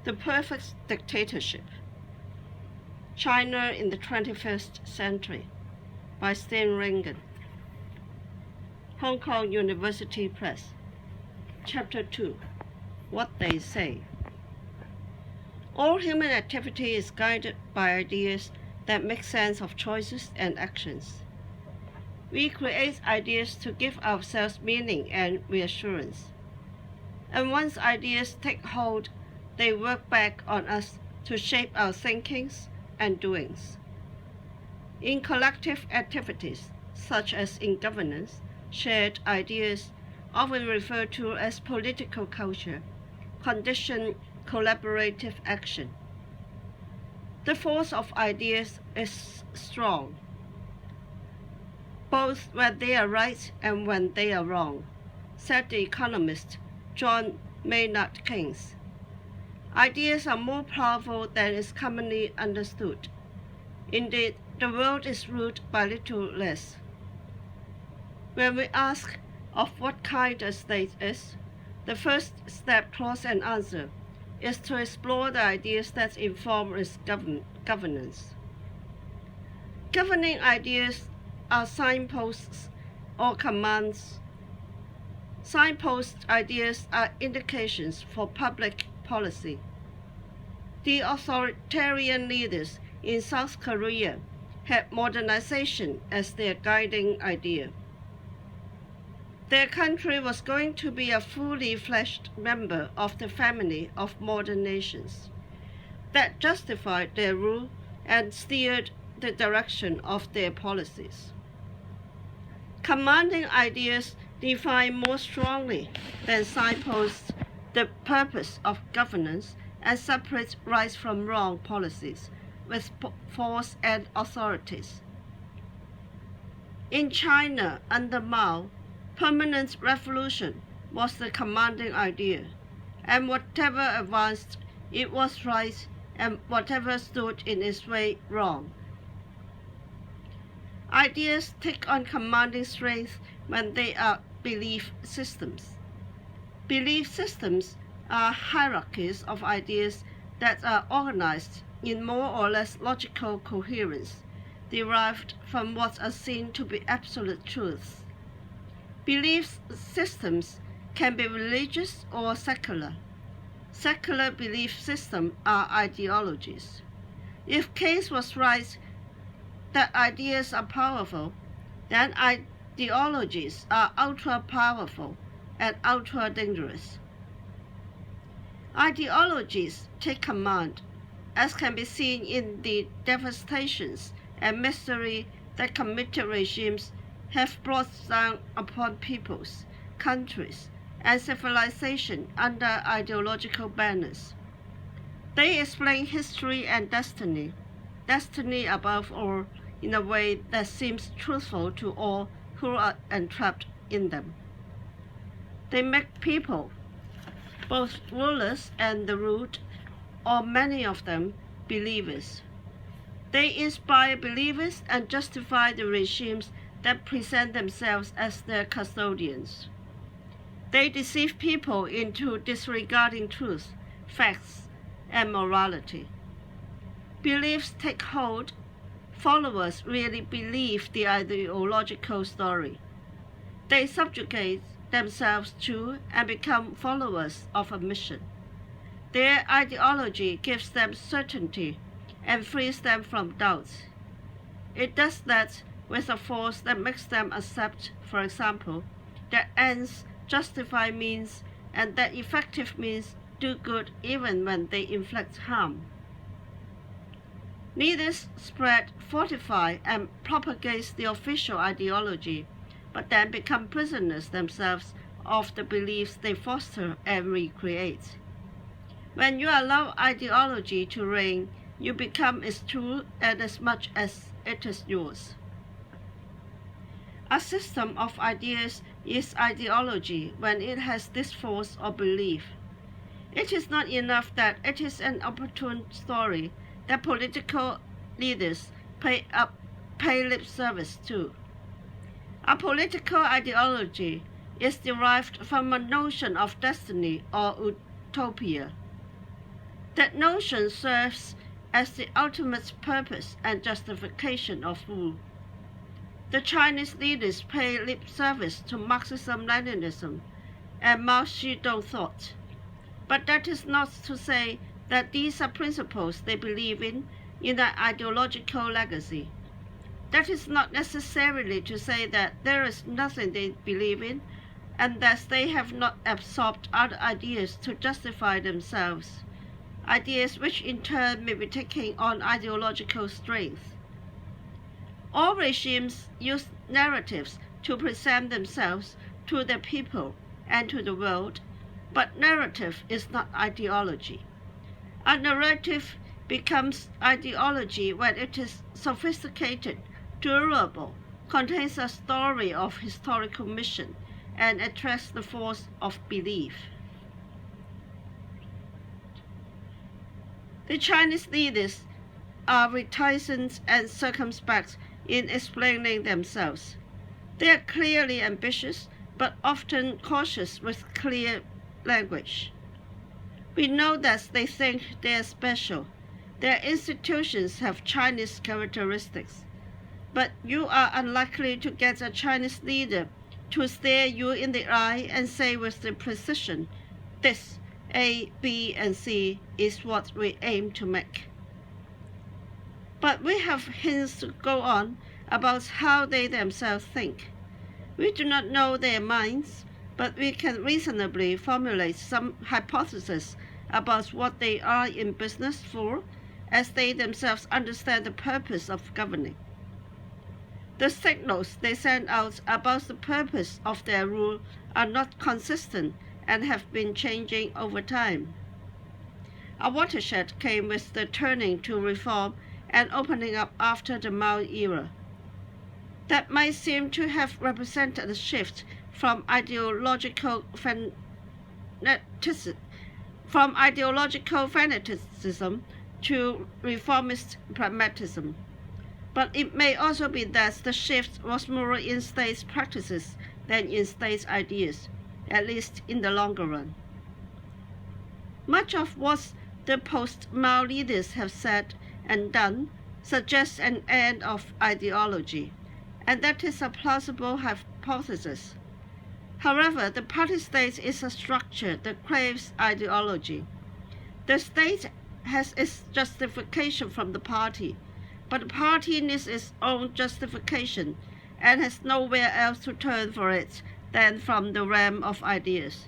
The Perfect Dictatorship, China in the 21st Century, by Stein Ringen, Hong Kong University Press. Chapter 2, What They Say. All human activity is guided by ideas that make sense of choices and actions. We create ideas to give ourselves meaning and reassurance. And once ideas take hold, they work back on us to shape our thinkings and doings. In collective activities, such as in governance, shared ideas, often referred to as political culture, condition collaborative action. The force of ideas is strong, both when they are right and when they are wrong, said the economist John Maynard Keynes. Ideas are more powerful than is commonly understood. Indeed, the world is ruled by little less. When we ask of what kind a state is, the first step towards an answer is to explore the ideas that inform its governance. Governing ideas are signposts or commands. Signpost ideas are indications for public policy. The authoritarian leaders in South Korea had modernization as their guiding idea. Their country was going to be a fully fleshed member of the family of modern nations that justified their rule and steered the direction of their policies. Commanding ideas define more strongly than signposts the purpose of governance and separate right from wrong policies with force and authorities. In China, under Mao, permanent revolution was the commanding idea, and whatever advanced, it was right, and whatever stood in its way, wrong. Ideas take on commanding strength when they are belief systems. Belief systems are hierarchies of ideas that are organized in more or less logical coherence, derived from what are seen to be absolute truths. Belief systems can be religious or secular. Secular belief systems are ideologies. If Keynes was right that ideas are powerful, then ideologies are ultra-powerful and ultra-dangerous. Ideologies take command, as can be seen in the devastations and misery that committed regimes have brought down upon peoples, countries, and civilization under ideological banners. They explain history and destiny above all, in a way that seems truthful to all who are entrapped in them. They make people, both rulers and the ruled, or many of them, believers. They inspire believers and justify the regimes that present themselves as their custodians. They deceive people into disregarding truth, facts, and morality. Beliefs take hold. Followers really believe the ideological story. They subjugate themselves to and become followers of a mission. Their ideology gives them certainty and frees them from doubts. It does that with a force that makes them accept, for example, that ends justify means and that effective means do good even when they inflict harm. Leaders spread, fortify, and propagate the official ideology, but then become prisoners themselves of the beliefs they foster and recreate. When you allow ideology to reign, you become its tool and as much as it is yours. A system of ideas is ideology when it has this force or belief. It is not enough that it is an opportune story that political leaders pay lip service to. A political ideology is derived from a notion of destiny or utopia. That notion serves as the ultimate purpose and justification of rule. The Chinese leaders pay lip service to Marxism-Leninism and Mao Zedong thought, but that is not to say that these are principles they believe in an ideological legacy. That is not necessarily to say that there is nothing they believe in, and that they have not absorbed other ideas to justify themselves, ideas which in turn may be taking on ideological strength. All regimes use narratives to present themselves to their people and to the world, but narrative is not ideology. A narrative becomes ideology when it is sophisticated, durable, contains a story of historical mission, and attracts the force of belief. The Chinese leaders are reticent and circumspect in explaining themselves. They are clearly ambitious, but often cautious with clear language. We know that they think they are special. Their institutions have Chinese characteristics. But you are unlikely to get a Chinese leader to stare you in the eye and say with the precision, "This, A, B, and C is what we aim to make." But we have hints to go on about how they themselves think. We do not know their minds, but we can reasonably formulate some hypothesis about what they are in business for, as they themselves understand the purpose of governing. The signals they send out about the purpose of their rule are not consistent and have been changing over time. A watershed came with the turning to reform and opening up after the Mao era. That might seem to have represented a shift from ideological fanaticism to reformist pragmatism. But it may also be that the shift was more in state practices than in state ideas, at least in the longer run. Much of what the post-Mao leaders have said and done suggests an end of ideology, and that is a plausible hypothesis. However, the party state is a structure that craves ideology. The state has its justification from the party, but the party needs its own justification and has nowhere else to turn for it than from the realm of ideas.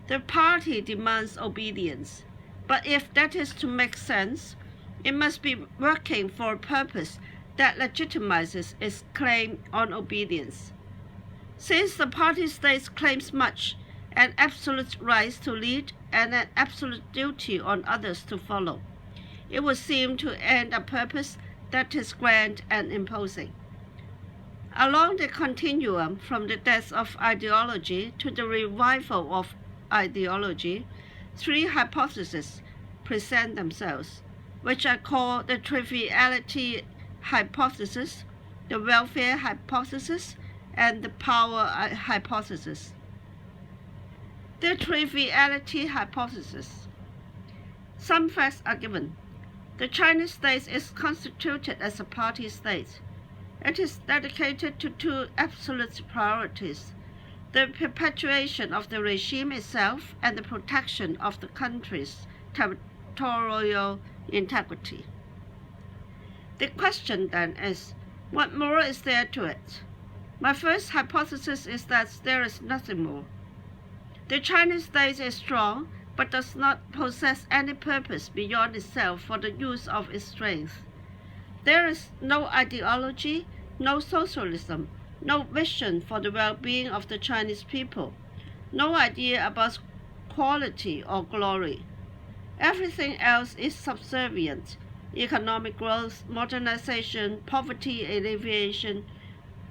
The party demands obedience, but if that is to make sense, it must be working for a purpose that legitimizes its claim on obedience. Since the party state claims much, an absolute right to lead and an absolute duty on others to follow, it would seem to end a purpose that is grand and imposing. Along the continuum from the death of ideology to the revival of ideology, three hypotheses present themselves, which I call the Triviality Hypothesis, the Welfare Hypothesis, and the Power Hypothesis. The Triviality Hypothesis. Some facts are given. The Chinese state is constituted as a party state. It is dedicated to two absolute priorities: the perpetuation of the regime itself and the protection of the country's territorial integrity. The question then is, what more is there to it? My first hypothesis is that there is nothing more. The Chinese state is strong, but does not possess any purpose beyond itself for the use of its strength. There is no ideology, no socialism, no vision for the well-being of the Chinese people, no idea about quality or glory. Everything else is subservient: economic growth, modernization, poverty alleviation,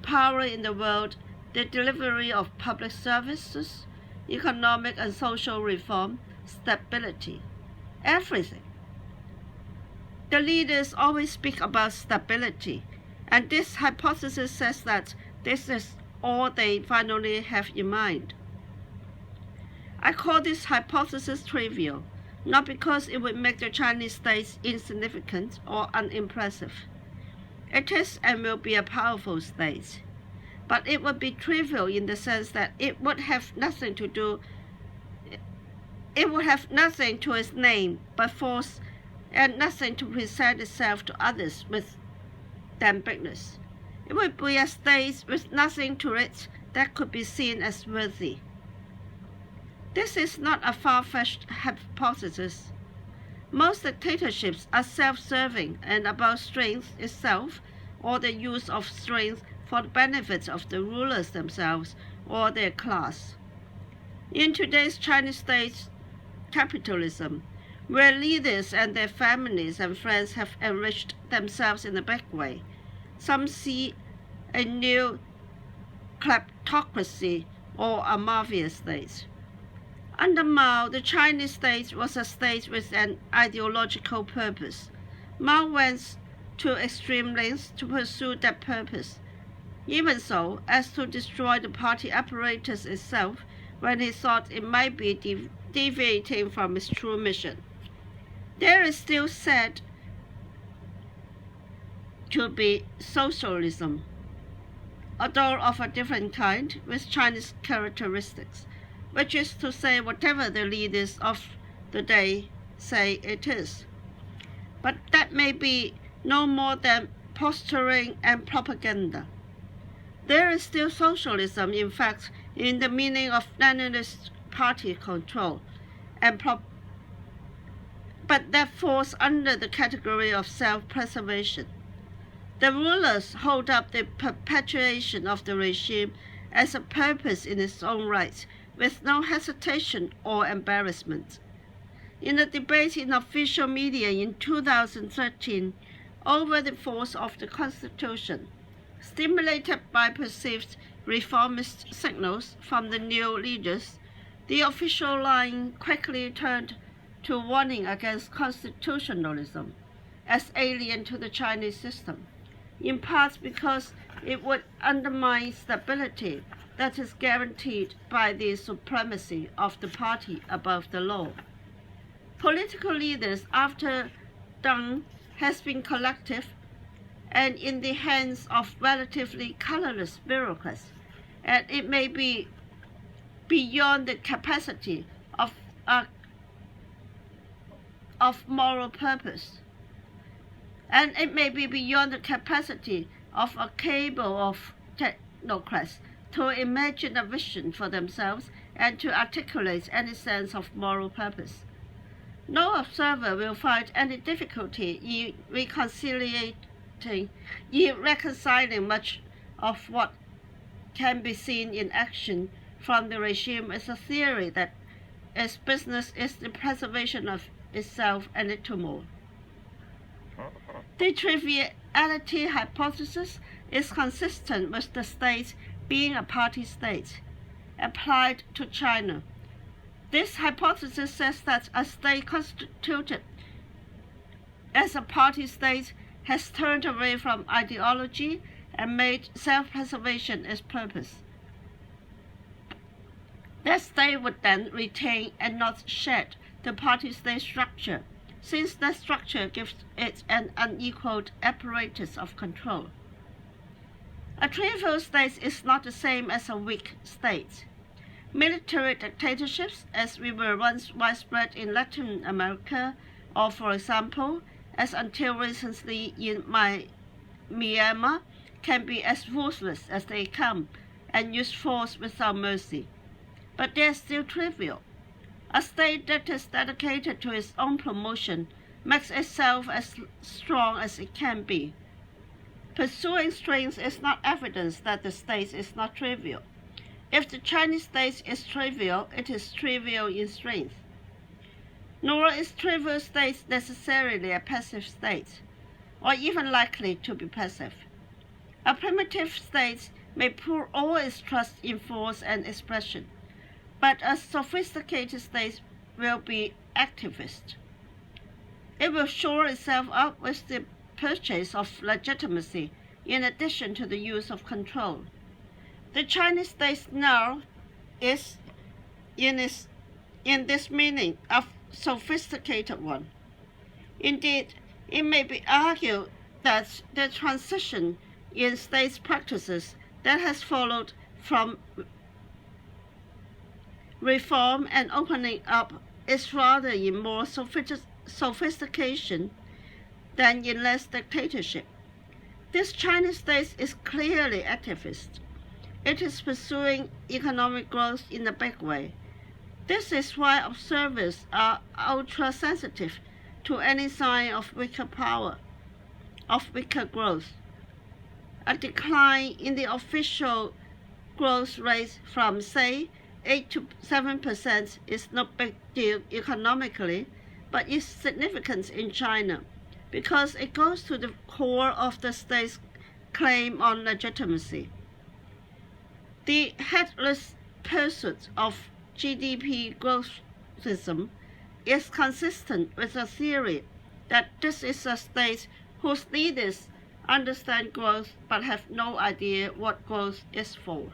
power in the world, the delivery of public services, economic and social reform, stability. Everything. The leaders always speak about stability, and this hypothesis says that this is all they finally have in mind. I call this hypothesis trivial, not because it would make the Chinese state insignificant or unimpressive. It is and will be a powerful state, but it would be trivial in the sense that it would have nothing to its name but force, and nothing to present itself to others with than bigness. It would be a state with nothing to it that could be seen as worthy. This is not a far-fetched hypothesis. Most dictatorships are self-serving and about strength itself, or the use of strength for the benefit of the rulers themselves or their class. In today's Chinese state capitalism, where leaders and their families and friends have enriched themselves in a big way, some see a new kleptocracy or a mafia state. Under Mao, the Chinese state was a state with an ideological purpose. Mao went to extreme lengths to pursue that purpose, even so as to destroy the party apparatus itself when he thought it might be deviating from its true mission. There is still said to be socialism, although of a different kind, with Chinese characteristics, which is to say whatever the leaders of the day say it is. But that may be no more than posturing and propaganda. There is still socialism, in fact, in the meaning of Leninist party control, but that falls under the category of self-preservation. The rulers hold up the perpetuation of the regime as a purpose in its own right, with no hesitation or embarrassment. In a debate in official media in 2013 over the force of the Constitution, stimulated by perceived reformist signals from the new leaders, the official line quickly turned to warning against constitutionalism as alien to the Chinese system, in part because it would undermine stability that is guaranteed by the supremacy of the party above the law. Political leaders after Deng has been collective and in the hands of relatively colorless bureaucrats, and it may be beyond the capacity of moral purpose. And it may be beyond the capacity of a cabal of technocrats to imagine a vision for themselves and to articulate any sense of moral purpose. No observer will find any difficulty in reconciling much of what can be seen in action from the regime with a theory that its business is the preservation of itself and little more. The triviality hypothesis is consistent with the state being a party state, applied to China. This hypothesis says that a state constituted as a party state has turned away from ideology and made self-preservation its purpose. That state would then retain and not shed the party state structure, since that structure gives it an unequaled apparatus of control. A trivial state is not the same as a weak state. Military dictatorships, as we were once widespread in Latin America, or for example, as until recently in Myanmar, can be as ruthless as they come and use force without mercy. But they are still trivial. A state that is dedicated to its own promotion makes itself as strong as it can be. Pursuing strength is not evidence that the state is not trivial. If the Chinese state is trivial, it is trivial in strength. Nor is trivial state necessarily a passive state, or even likely to be passive. A primitive state may pour all its trust in force and expression, but a sophisticated state will be activist. It will shore itself up with the purchase of legitimacy in addition to the use of control. The Chinese state now is, in this meaning, sophisticated one. Indeed, it may be argued that the transition in state practices that has followed from reform and opening up is rather in more sophistication than in less dictatorship. This Chinese state is clearly activist. It is pursuing economic growth in a big way. This is why observers are ultra-sensitive to any sign of weaker power, of weaker growth. A decline in the official growth rate from, say, 8 to 7% is no big deal economically, but is significant in China because it goes to the core of the state's claim on legitimacy. The headless pursuit of GDP growthism is consistent with the theory that this is a state whose leaders understand growth but have no idea what growth is for.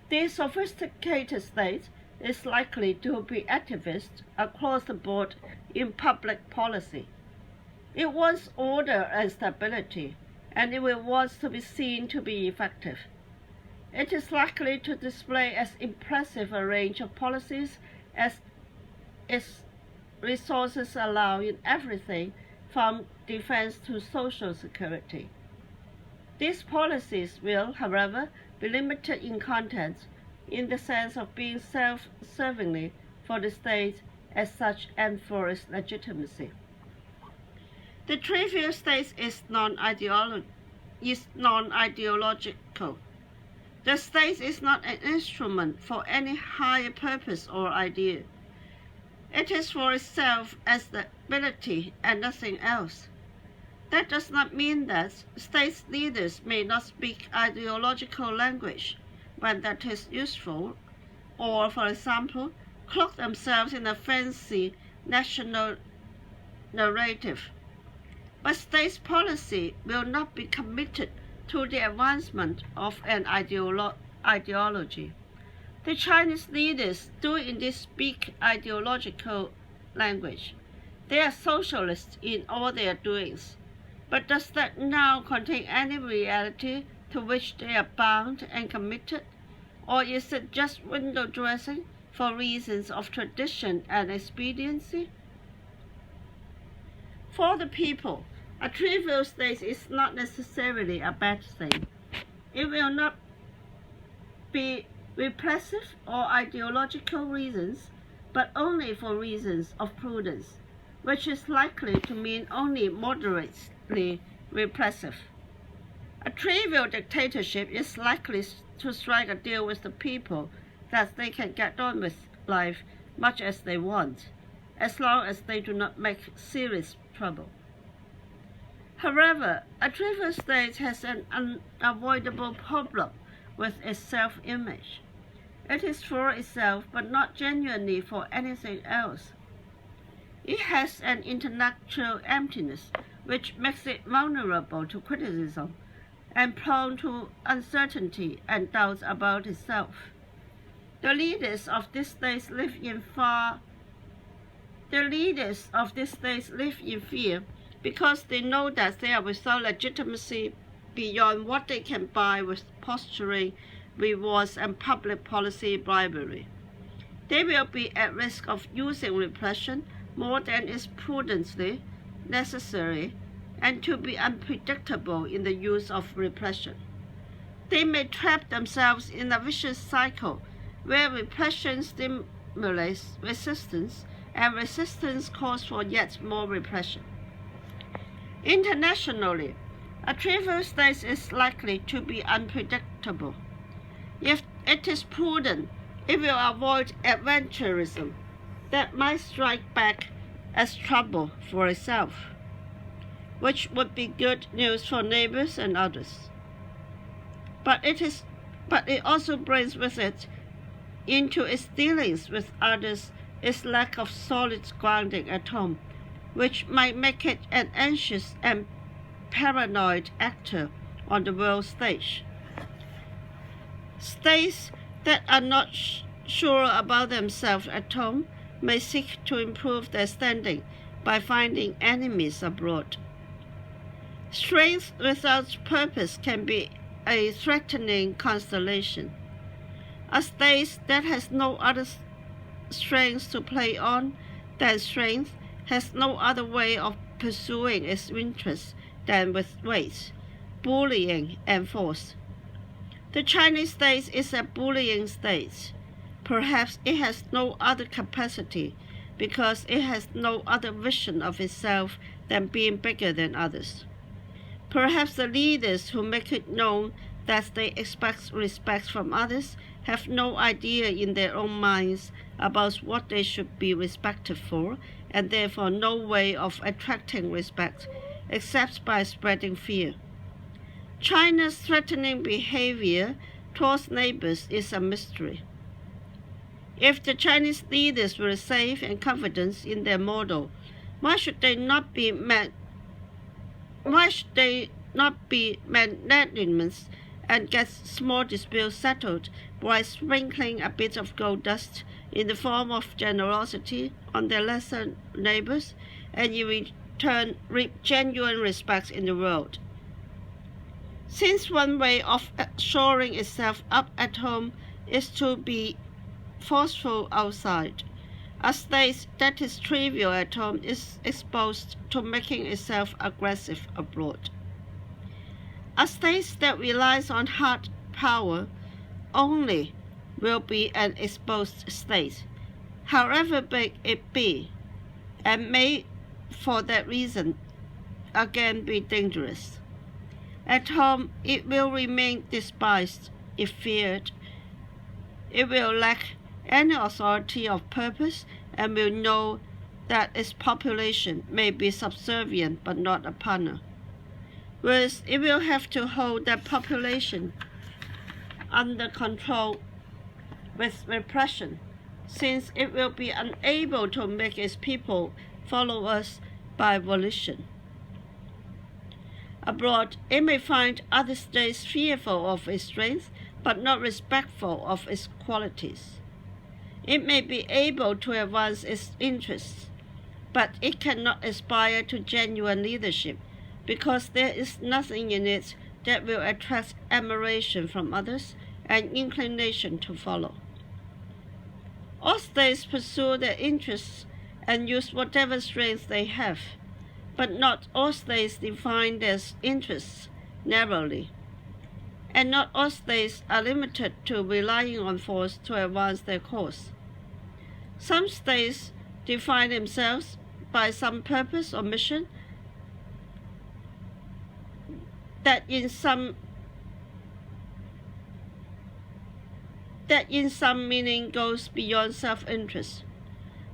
The sophisticated state is likely to be activist across the board in public policy. It wants order and stability, and it will want to be seen to be effective. It is likely to display as impressive a range of policies as its resources allow in everything from defense to social security. These policies will, however, be limited in content in the sense of being self-servingly for the state as such and for its legitimacy. The trivial state is non-ideological. The state is not an instrument for any higher purpose or idea. It is for itself as the ability and nothing else. That does not mean that state leaders may not speak ideological language when that is useful, or, for example, cloak themselves in a fancy national narrative. But state policy will not be committed to the advancement of an ideology. The Chinese leaders do indeed speak ideological language. They are socialists in all their doings. But does that now contain any reality to which they are bound and committed? Or is it just window dressing for reasons of tradition and expediency? For the people, a trivial state is not necessarily a bad thing. It will not be repressive or ideological reasons, but only for reasons of prudence, which is likely to mean only moderately repressive. A trivial dictatorship is likely to strike a deal with the people that they can get on with life much as they want, as long as they do not make serious trouble. However, a trivial state has an unavoidable problem with its self-image. It is for itself, but not genuinely for anything else. It has an intellectual emptiness which makes it vulnerable to criticism and prone to uncertainty and doubts about itself. The leaders of this state live in fear because they know that they are without legitimacy beyond what they can buy with posturing, rewards, and public policy bribery. They will be at risk of using repression more than is prudently necessary and to be unpredictable in the use of repression. They may trap themselves in a vicious cycle where repression stimulates resistance and resistance calls for yet more repression. Internationally, a trivial state is likely to be unpredictable. If it is prudent, it will avoid adventurism that might strike back as trouble for itself, which would be good news for neighbors and others. But it also brings with it into its dealings with others its lack of solid grounding at home, which might make it an anxious and paranoid actor on the world stage. States that are not sure about themselves at home may seek to improve their standing by finding enemies abroad. Strength without purpose can be a threatening constellation. A state that has no other strength to play on than strength has no other way of pursuing its interests than with weight, bullying, and force. The Chinese state is a bullying state. Perhaps it has no other capacity because it has no other vision of itself than being bigger than others. Perhaps the leaders who make it known that they expect respect from others have no idea in their own minds about what they should be respected for, and therefore no way of attracting respect except by spreading fear. China's threatening behavior towards neighbors is a mystery. If the Chinese leaders were safe and confident in their model, why should they not be magnanimous and get small disputes settled by sprinkling a bit of gold dust in the form of generosity on their lesser neighbors, and in return reap genuine respect in the world? Since one way of shoring itself up at home is to be forceful outside, a state that is trivial at home is exposed to making itself aggressive abroad. A state that relies on hard power only will be an exposed state, however big it be, and may for that reason again be dangerous. At home it will remain despised if feared. It will lack any authority of purpose and will know that its population may be subservient but not a partner. Whereas it will have to hold that population under control with repression, since it will be unable to make its people follow us by volition. Abroad, it may find other states fearful of its strength, but not respectful of its qualities. It may be able to advance its interests, but it cannot aspire to genuine leadership, because there is nothing in it that will attract admiration from others and inclination to follow. All states pursue their interests and use whatever strength they have, but not all states define their interests narrowly, and not all states are limited to relying on force to advance their cause. Some states define themselves by some purpose or mission that in some meaning goes beyond self-interest.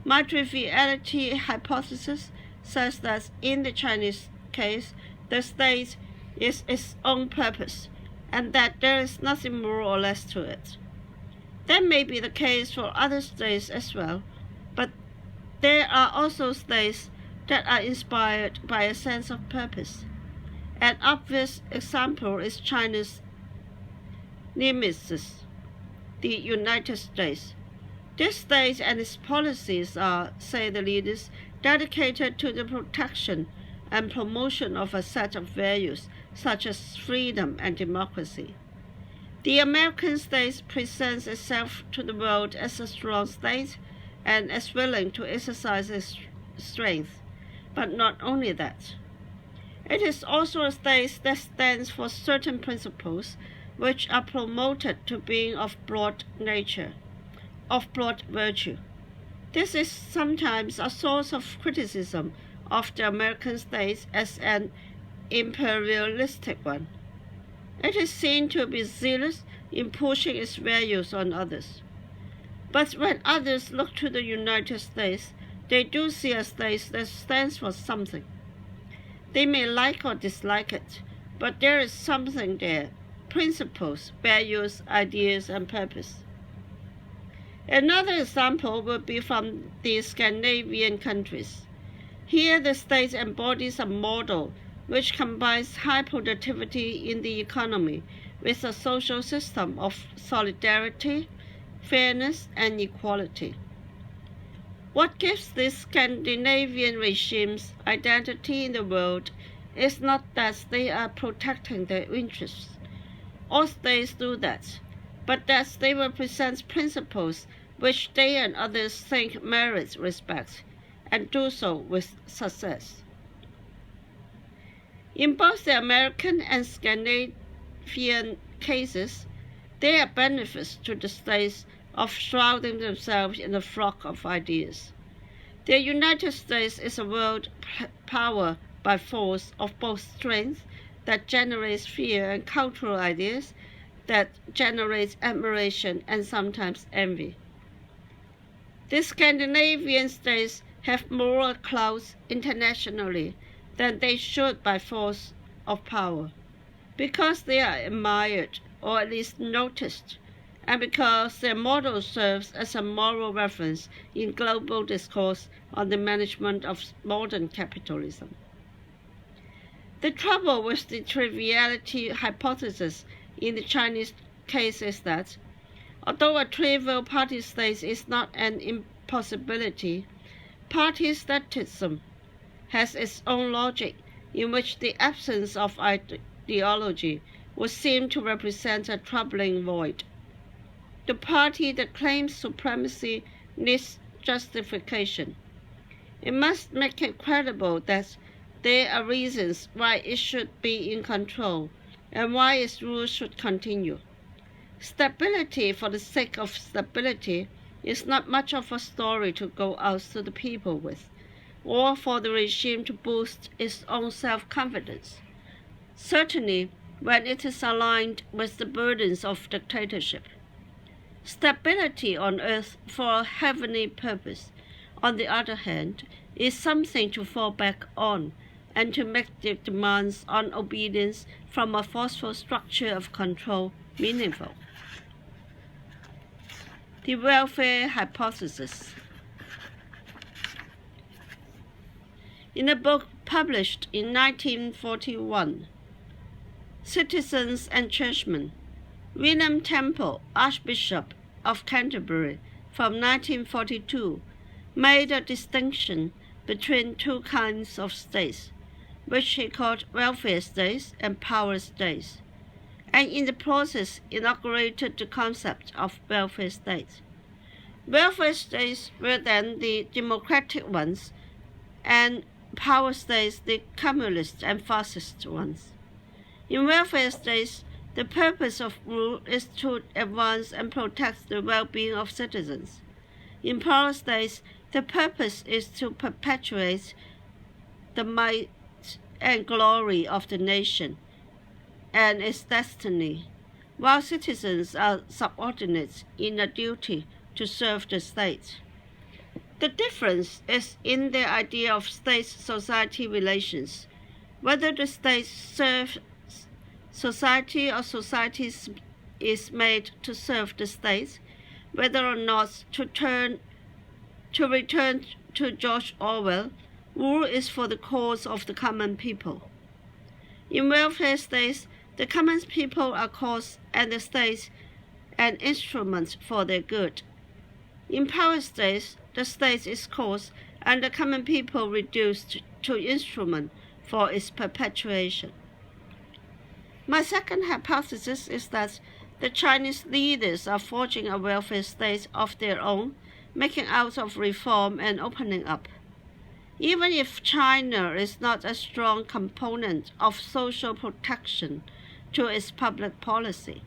My triviality hypothesis says that in the Chinese case, the state is its own purpose, and that there is nothing more or less to it. That may be the case for other states as well, but there are also states that are inspired by a sense of purpose. An obvious example is China's nemesis, the United States. This state and its policies are, say the leaders, dedicated to the protection and promotion of a set of values such as freedom and democracy. The American state presents itself to the world as a strong state and as willing to exercise its strength, but not only that. It is also a state that stands for certain principles which are promoted to being of broad nature, of broad virtue. This is sometimes a source of criticism of the American state as an imperialistic one. It is seen to be zealous in pushing its values on others. But when others look to the United States, they do see a state that stands for something. They may like or dislike it, but there is something there: principles, values, ideas, and purpose. Another example would be from the Scandinavian countries. Here the state embodies a model which combines high productivity in the economy with a social system of solidarity fairness, and equality. What gives these Scandinavian regimes identity in the world is not that they are protecting their interests. All states do that, but that they represent principles which they and others think merit respect, and do so with success. In both the American and Scandinavian cases, there are benefits to the states of shrouding themselves in a flock of ideas. The United States is a world power by force of both strength that generates fear and cultural ideas that generates admiration and sometimes envy. The Scandinavian states have moral clout internationally than they should by force of power, because they are admired or at least noticed, and because their model serves as a moral reference in global discourse on the management of modern capitalism. The trouble with the triviality hypothesis in the Chinese case is that, although a trivial party state is not an impossibility, party statism has its own logic in which the absence of ideology would seem to represent a troubling void. The party that claims supremacy needs justification. It must make it credible that there are reasons why it should be in control and why its rule should continue. Stability for the sake of stability is not much of a story to go out to the people with, or for the regime to boost its own self-confidence, certainly when it is aligned with the burdens of dictatorship. Stability on earth for a heavenly purpose, on the other hand, is something to fall back on and to make the demands on obedience from a forceful structure of control meaningful. The welfare hypothesis. In a book published in 1941, Citizens and Churchmen, William Temple, Archbishop of Canterbury from 1942, made a distinction between two kinds of states, which he called welfare states and power states, and in the process inaugurated the concept of welfare states. Welfare states were then the democratic ones, and power states the communist and fascist ones. In welfare states, the purpose of rule is to advance and protect the well-being of citizens. In power states, the purpose is to perpetuate the might and glory of the nation and its destiny, while citizens are subordinates in a duty to serve the state. The difference is in the idea of state-society relations, whether the state serves society or society is made to serve the state, whether or not to return to George Orwell, rule is for the cause of the common people. In welfare states, the common people are cause and the state an instrument for their good. In power states, the state is cause and the common people reduced to instrument for its perpetuation. My second hypothesis is that the Chinese leaders are forging a welfare state of their own, making out of reform and opening up. Even if China is not a strong component of social protection to its public policy.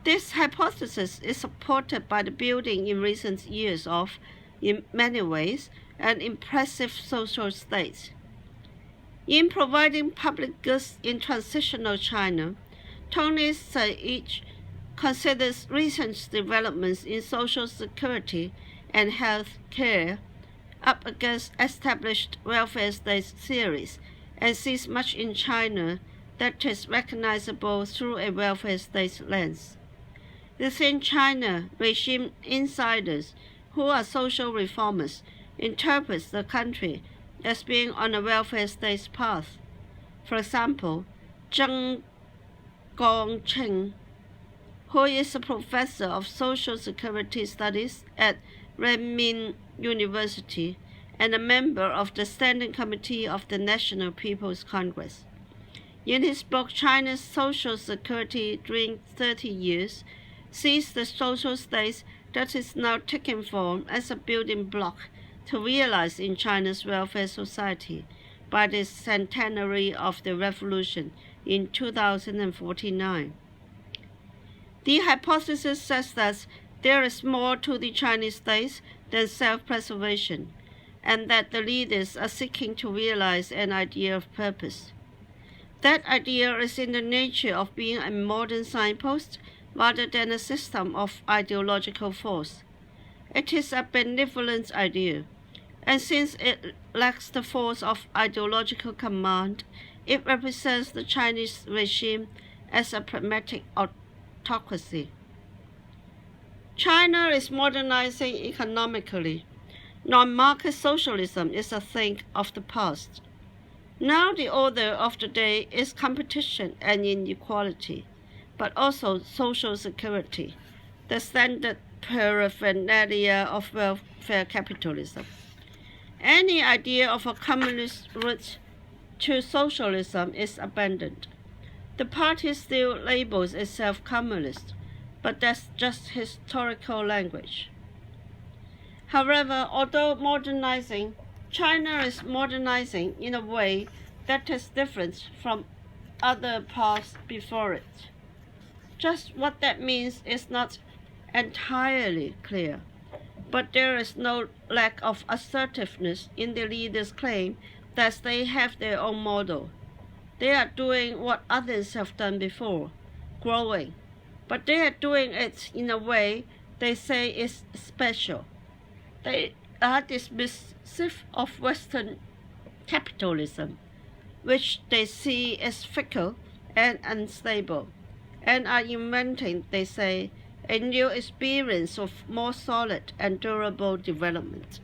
This hypothesis is supported by the building in recent years of, in many ways, an impressive social state. In providing public goods in transitional China, Tony Saich considers recent developments in social security and health care up against established welfare state theories and sees much in China that is recognizable through a welfare state lens. Within China, regime insiders who are social reformers interpret the country as being on a welfare state path. For example, Zheng Gongcheng, who is a professor of social security studies at Ringen University and a member of the Standing Committee of the National People's Congress. In his book China's Social Security During 30 Years, sees the social state that is now taking form as a building block to realize in China's welfare society by the centenary of the revolution in 2049. The hypothesis says that there is more to the Chinese state than self-preservation, and that the leaders are seeking to realize an idea of purpose. That idea is in the nature of being a modern signpost rather than a system of ideological force. It is a benevolent idea, and since it lacks the force of ideological command, it represents the Chinese regime as a pragmatic autocracy. China is modernizing economically. Non-market socialism is a thing of the past. Now the order of the day is competition and inequality, but also social security, the standard paraphernalia of welfare capitalism. Any idea of a communist route to socialism is abandoned. The party still labels itself communist, but that's just historical language. However, although modernizing, China is modernizing in a way that is different from other paths before it. Just what that means is not entirely clear, but there is no lack of assertiveness in the leaders' claim that they have their own model. They are doing what others have done before, growing, but they are doing it in a way they say is special. They are dismissive of Western capitalism, which they see as fickle and unstable, and are inventing, they say, a new experience of more solid and durable development.